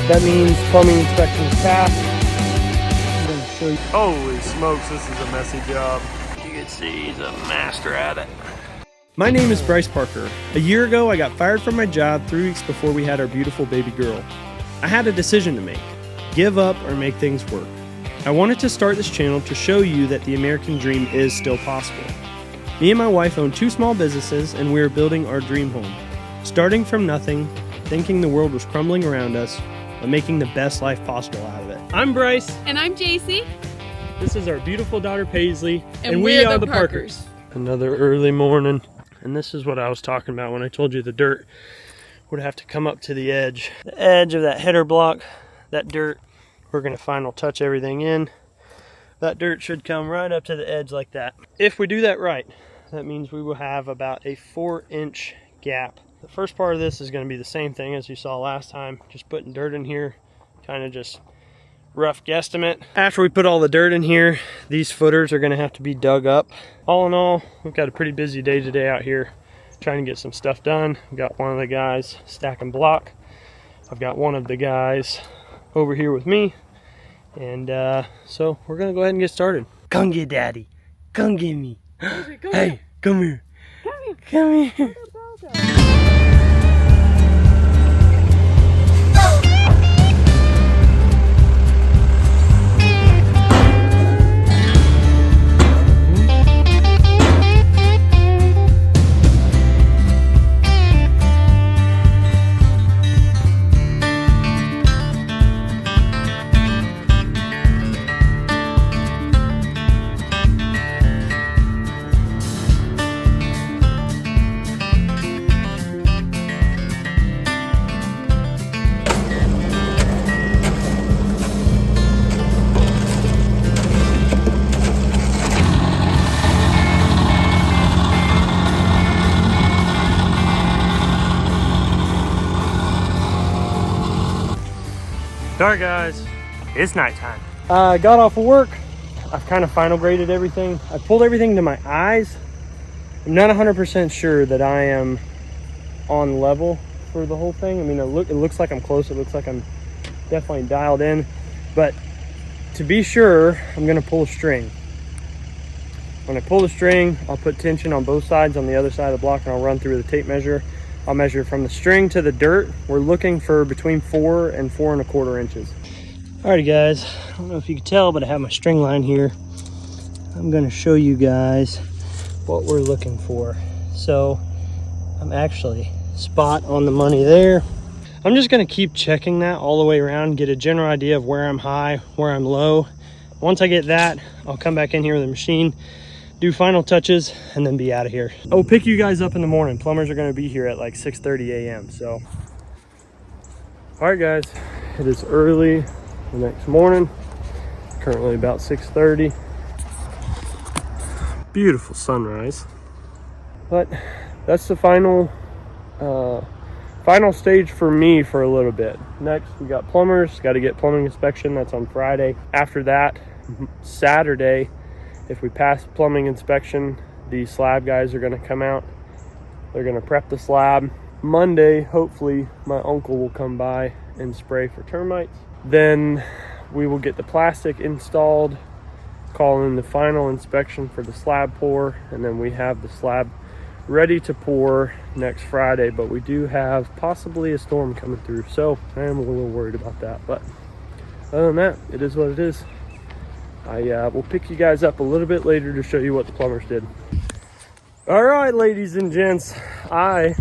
That means plumbing inspection is passed. I'm going to show you. Holy smokes, this is a messy job. You can see he's a master at it. My name is Bryce Parker. A year ago, I got fired from my job 3 weeks before we had our beautiful baby girl. I had a decision to make: give up or make things work. I wanted to start this channel to show you that the American dream is still possible. Me and my wife own 2 small businesses, and we are building our dream home. Starting from nothing, thinking the world was crumbling around us, but making the best life possible out of it. I'm Bryce. And I'm JC. This is our beautiful daughter Paisley. And we are the Parkers. Another early morning. And this is what I was talking about when I told you the dirt would have to come up to the edge. The edge of that header block, that dirt, we're going to final touch everything in. That dirt should come right up to the edge like that. If we do that right, that means we will have about a 4-inch gap. The first part of this is going to be the same thing as you saw last time, just putting dirt in here, kind of just rough guesstimate. After we put all the dirt in here, these footers are going to have to be dug up. All in all, we've got a pretty busy day today out here trying to get some stuff done. We've got one of the guys stacking block. I've got one of the guys over here with me. And so we're going to go ahead and get started. Come get daddy. Come get me. Hey, come here. Come here. Alright guys, it's nighttime. I got off of work. I've kind of final graded everything. I pulled everything to my eyes. I'm not 100% sure that I am on level for the whole thing. I mean, it looks like I'm close. It looks like I'm definitely dialed in. But to be sure, I'm going to pull a string. When I pull the string, I'll put tension on both sides on the other side of the block, and I'll run through the tape measure. I'll measure from the string to the dirt. We're looking for between 4 and 4 1/4 inches. Alrighty guys, I don't know if you can tell, but I have my string line here. I'm gonna show you guys what we're looking for. So I'm actually spot on the money there. I'm just gonna keep checking that all the way around, get a general idea of where I'm high, where I'm low. Once I get that, I'll come back in here with the machine, do final touches, and then be out of here. I will pick you guys up in the morning. Plumbers are going to be here at like 6:30 a.m. So, all right, guys, it is early the next morning. Currently about 6:30. Beautiful sunrise. But that's the final stage for me for a little bit. Next, we got plumbers. Got to get plumbing inspection. That's on Friday. After that, Saturday, if we pass plumbing inspection, the slab guys are going to come out. They're going to prep the slab. Monday, hopefully, my uncle will come by and spray for termites. Then we will get the plastic installed, call in the final inspection for the slab pour, and then we have the slab ready to pour next Friday. But we do have possibly a storm coming through, so I am a little worried about that. But other than that, it is what it is. I will pick you guys up a little bit later to show you what the plumbers did. All right, ladies and gents, I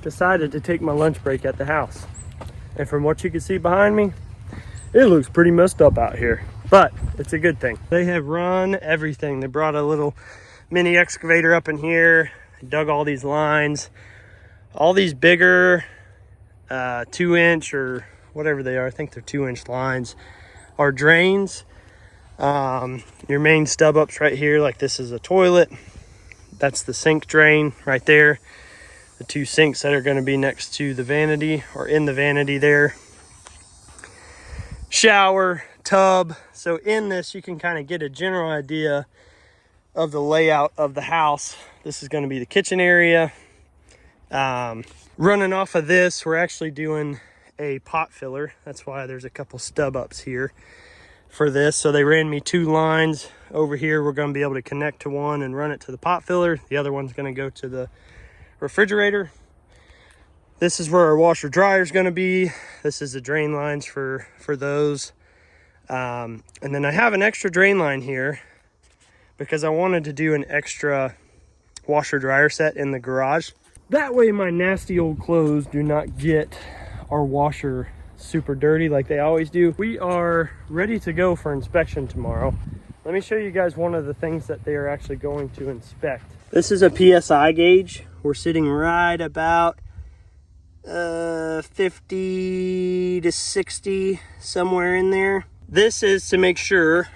decided to take my lunch break at the house. And from what you can see behind me, it looks pretty messed up out here, but it's a good thing. They have run everything. They brought a little mini excavator up in here, dug all these lines. All these bigger 2-inch or whatever they are, I think they're 2-inch lines, are drains. Your main stub ups right here, like this is a toilet. That's the sink drain right there. The 2 sinks that are going to be next to the vanity, or in the vanity there. Shower, tub. So in this, you can kind of get a general idea of the layout of the house. This is going to be the kitchen area. Running off of this, we're actually doing a pot filler. That's why there's a couple stub ups here for this. So they ran me 2 lines over here. We're going to be able to connect to one and run it to the pot filler. The other one's going to go to the refrigerator. This is where our washer dryer is going to be. This is the drain lines for those. And then I have an extra drain line here because I wanted to do an extra washer dryer set in the garage. That way my nasty old clothes do not get our washer super dirty like they always do. We are ready to go for inspection tomorrow. Let me show you guys one of the things that they are actually going to inspect. This is a PSI gauge. We're sitting right about 50 to 60, somewhere in there. This is to make sure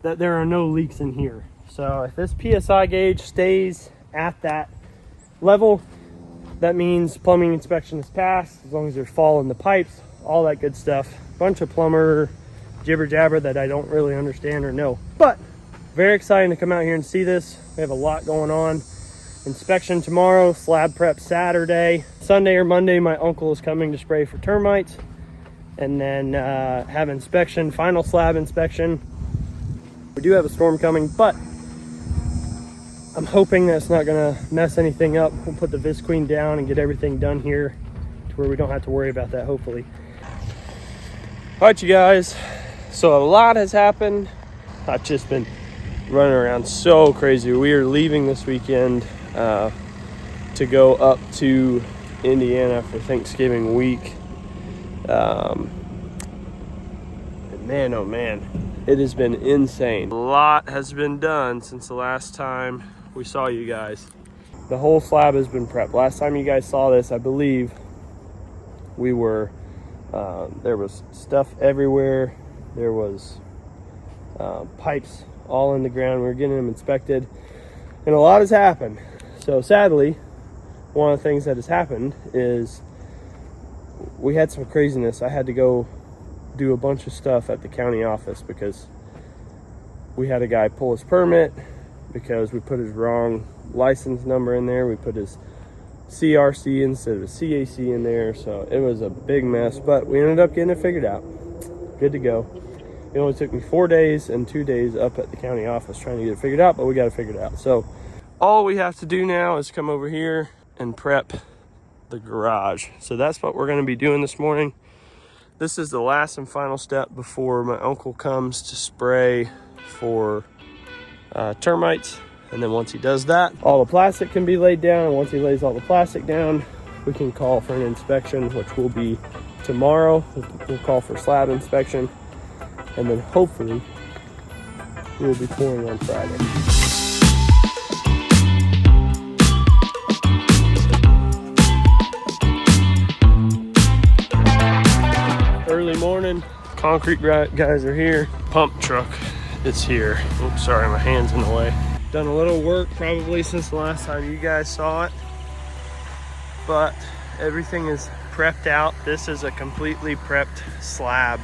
that there are no leaks in here. So if this PSI gauge stays at that level, that means plumbing inspection is passed, as long as there's fall in the pipes, all that good stuff. Bunch of plumber jibber jabber that I don't really understand or know. But very exciting to come out here and see this. We have a lot going on. Inspection tomorrow, slab prep Saturday. Sunday or Monday, my uncle is coming to spray for termites. And then have inspection, final slab inspection. We do have a storm coming, but I'm hoping that's not gonna mess anything up. We'll put the Visqueen down and get everything done here to where we don't have to worry about that, hopefully. All right, you guys. So a lot has happened. I've just been running around so crazy. We are leaving this weekend to go up to Indiana for Thanksgiving week. Man, oh man, it has been insane. A lot has been done since the last time we saw you guys. The whole slab has been prepped. Last time you guys saw this, I believe we were there was stuff everywhere. There was pipes all in the ground. We were getting them inspected, and a lot has happened. So sadly, one of the things that has happened is we had some craziness. I had to go do a bunch of stuff at the county office because we had a guy pull his permit because we put his wrong license number in there. We put his CRC instead of a CAC in there. So it was a big mess, but we ended up getting it figured out. Good to go. It only took me 4 days and 2 days up at the county office trying to get it figured out, but we got it figured out. So all we have to do now is come over here and prep the garage. So that's what we're going to be doing this morning. This is the last and final step before my uncle comes to spray for termites. And then once he does that, all the plastic can be laid down. And once he lays all the plastic down, we can call for an inspection, which will be tomorrow. We'll call for slab inspection. And then hopefully we will be pouring on Friday. Early morning, concrete guys are here. Pump truck is here. Oops, sorry, my hand's in the way. Done a little work probably since the last time you guys saw it, but everything is prepped out. This is a completely prepped slab.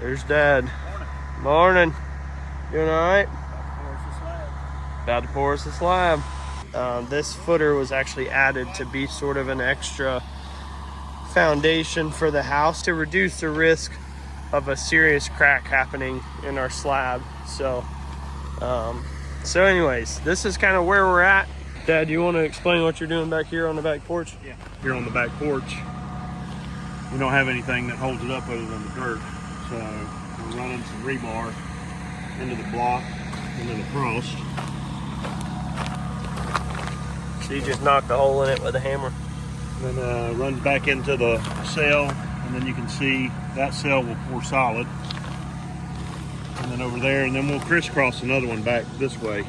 There's Dad. Morning. Doing all right? About to pour us a slab. This footer was actually added to be sort of an extra foundation for the house to reduce the risk of a serious crack happening in our slab. So anyways, this is kind of where we're at. Dad, you want to explain what you're doing back here on the back porch? Yeah, here on the back porch, we don't have anything that holds it up other than the dirt. So we're running some rebar into the block and then across. So you just knocked a hole in it with a hammer? Then runs back into the cell, and then you can see that cell will pour solid. And then over there, and then we'll crisscross another one back this way.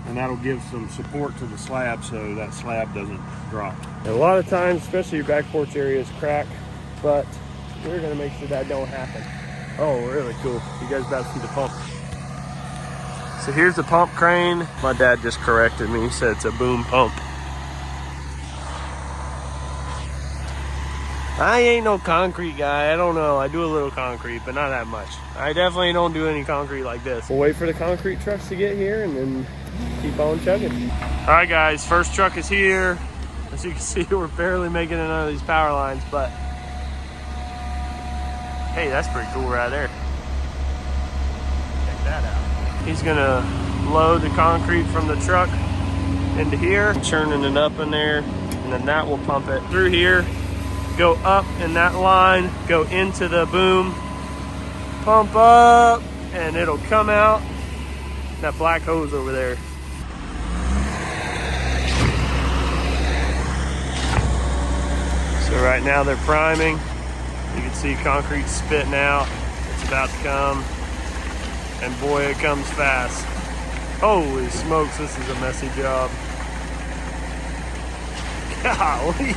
And that'll give some support to the slab so that slab doesn't drop. And a lot of times, especially your back porch areas crack, but we're gonna make sure that don't happen. Oh, really cool. You guys about to see the pump. So here's the pump crane. My dad just corrected me. He said it's a boom pump. I ain't no concrete guy. I don't know. I do a little concrete, but not that much. I definitely don't do any concrete like this. We'll wait for the concrete trucks to get here and then keep on chugging. All right, guys. First truck is here. As you can see, we're barely making it under these power lines, but hey, that's pretty cool right there. Check that out. He's gonna load the concrete from the truck into here, churning it up in there, and then that will pump it through here, go up in that line, go into the boom, pump up, and it'll come out that black hose over there. So right now they're priming. You can see concrete spitting out. It's about to come. And boy, it comes fast. Holy smokes, this is a messy job. Golly.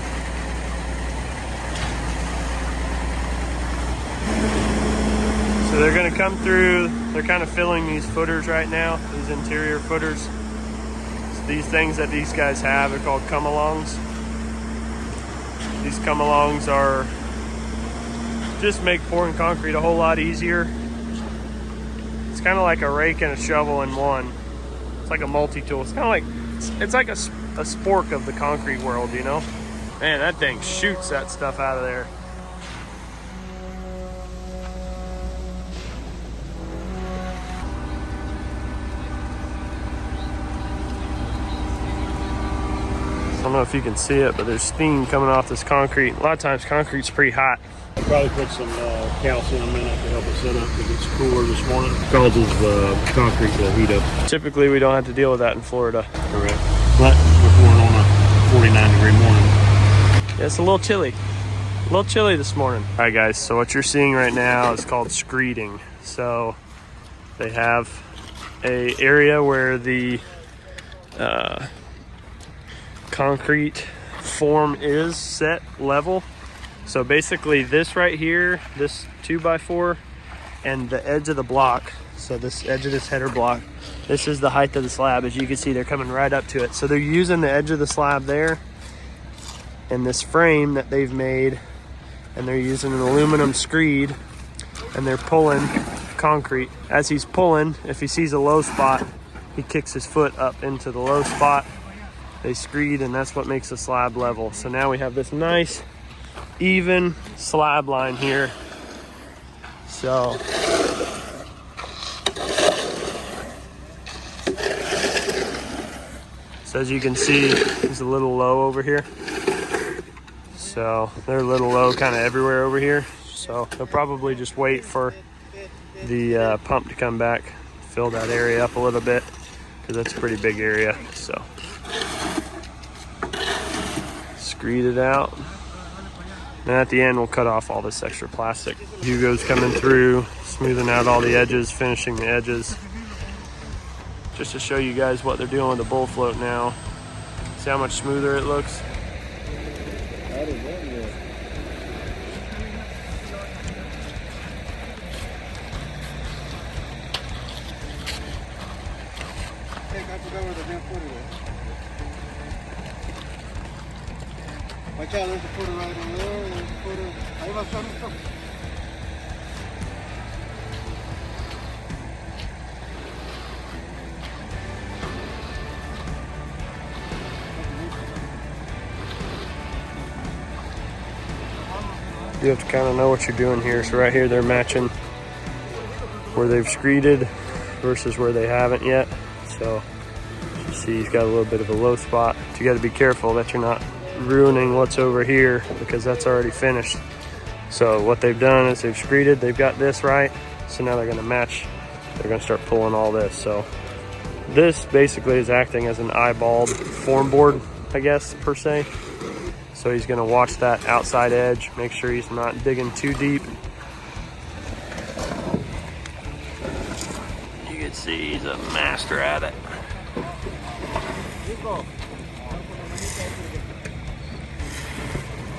So they're gonna come through, they're kind of filling these footers right now, these interior footers. So these things that these guys have are called come-alongs. These come-alongs are just make pouring concrete a whole lot easier. It's kind of like a rake and a shovel in one. It's like a multi-tool. It's kind of like, it's like a spork of the concrete world, you know? Man, that thing shoots that stuff out of there. I don't know if you can see it, but there's steam coming off this concrete. A lot of times concrete's pretty hot. I'll probably put some calcium in it to help it set up because it's cooler this morning. It causes the concrete to heat up. Typically, we don't have to deal with that in Florida. Correct. But we're pouring on a 49-degree morning. Yeah, it's a little chilly. A little chilly this morning. All right, guys, so what you're seeing right now is called screeding. So they have a area where the concrete form is set level. So basically this right here, this 2x4 and the edge of the block, so this edge of this header block, this is the height of the slab. As you can see, they're coming right up to it. So they're using the edge of the slab there and this frame that they've made, and they're using an aluminum screed, and they're pulling concrete. As he's pulling, if he sees a low spot, he kicks his foot up into the low spot. They screed, and that's what makes the slab level. So now we have this nice even slab line here. So as you can see, it's a little low over here. So they're a little low kind of everywhere over here. So they'll probably just wait for the pump to come back, fill that area up a little bit, because that's a pretty big area. So screed it out. And at the end, we'll cut off all this extra plastic. Hugo's coming through, smoothing out all the edges, finishing the edges. Just to show you guys what they're doing with the bull float now. See how much smoother it looks? Watch out, there's a footer right over there. There's a footer. Ahí va, son. You have to kind of know what you're doing here. So right here, they're matching where they've screeded versus where they haven't yet. So you see he's got a little bit of a low spot. But you got to be careful that you're not ruining what's over here, because that's already finished. So what they've done is they've screeded, they've got this right. So now they're going to match. They're going to start pulling all this. So this basically is acting as an eyeballed form board, I guess, per se. So he's going to watch that outside edge, make sure he's not digging too deep. You can see he's a master at it.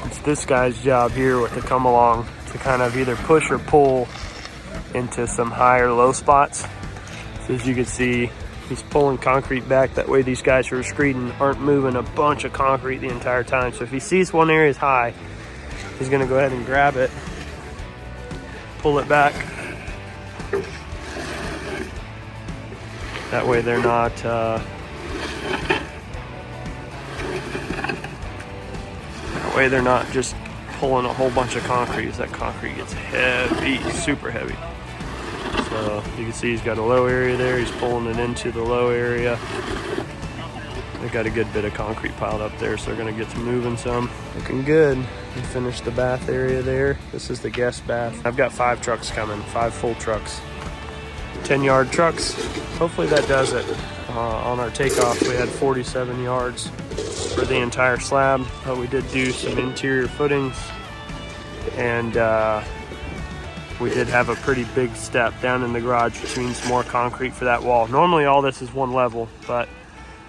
It's this guy's job here with the come along to kind of either push or pull into some higher low spots. So as you can see, he's pulling concrete back. That way these guys who are screeding aren't moving a bunch of concrete the entire time. So if he sees one area is high, he's gonna go ahead and grab it, pull it back. That way they're not way they're not just pulling a whole bunch of concrete. That concrete gets heavy, super heavy. So you can see he's got a low area there. He's pulling it into the low area. They've got a good bit of concrete piled up there, so they're gonna get to moving some. Looking good. We finished the bath area there. This is the guest bath. I've got 5 trucks coming, 5 full trucks. 10-yard trucks. Hopefully that does it. On our takeoff, we had 47 yards for the entire slab, but we did do some interior footings, and we did have a pretty big step down in the garage, which means more concrete for that wall. Normally all this is one level, but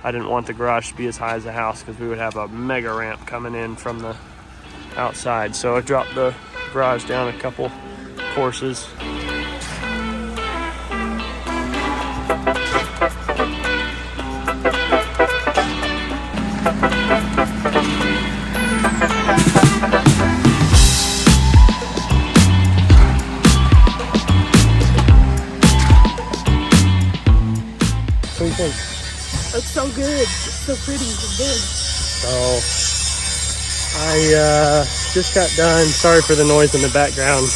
I didn't want the garage to be as high as the house because we would have a mega ramp coming in from the outside. So I dropped the garage down a couple courses. What do you think? Looks so good. It's so pretty and big. So I just got done. Sorry for the noise in the background.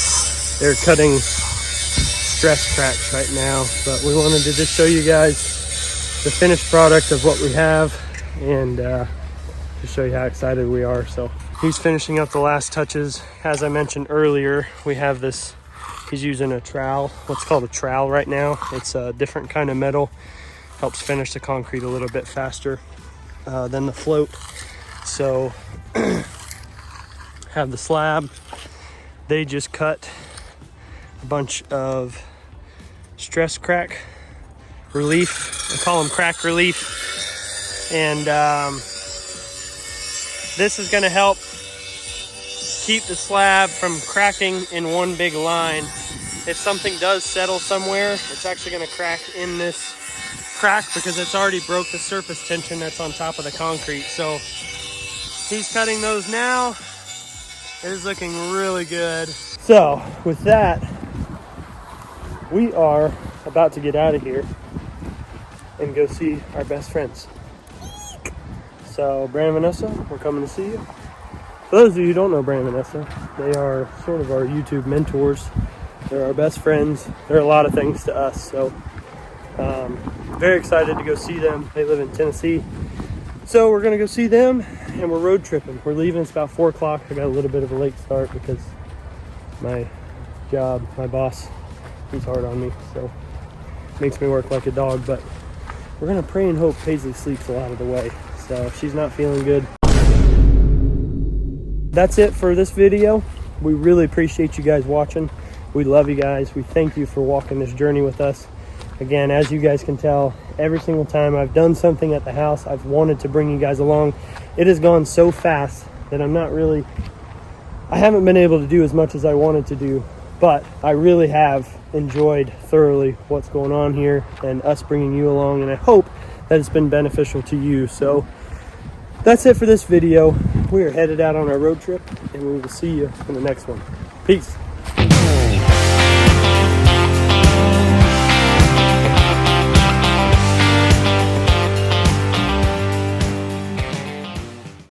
They're cutting stress cracks right now, but we wanted to just show you guys the finished product of what we have and to show you how excited we are. So he's finishing up the last touches. As I mentioned earlier, we have this, he's using a trowel, what's called a trowel right now. It's a different kind of metal. Helps finish the concrete a little bit faster than the float. So have the slab. They just cut a bunch of stress crack relief. I call them crack relief. And this is gonna help keep the slab from cracking in one big line. If something does settle somewhere, it's actually gonna crack in this crack because it's already broke the surface tension that's on top of the concrete. So he's cutting those now. It is looking really good. So with that, we are about to get out of here and go see our best friends. So Brandon and Vanessa, we're coming to see you. For those of you who don't know Brandon and Vanessa, they are sort of our YouTube mentors. They're our best friends. They're a lot of things to us. So very excited to go see them. They live in Tennessee. So we're gonna go see them and we're road tripping. We're leaving, it's about 4 o'clock. I got a little bit of a late start because my job, my boss, he's hard on me. So makes me work like a dog, but we're gonna pray and hope Paisley sleeps a lot of the way. So if she's not feeling good. That's it for this video. We really appreciate you guys watching. We love you guys. We thank you for walking this journey with us. Again, as you guys can tell, every single time I've done something at the house, I've wanted to bring you guys along. It has gone so fast that I haven't been able to do as much as I wanted to do, but I really have enjoyed thoroughly what's going on here and us bringing you along, and I hope that it's been beneficial to you. So that's it for this video. We are headed out on our road trip, and we will see you in the next one. Peace.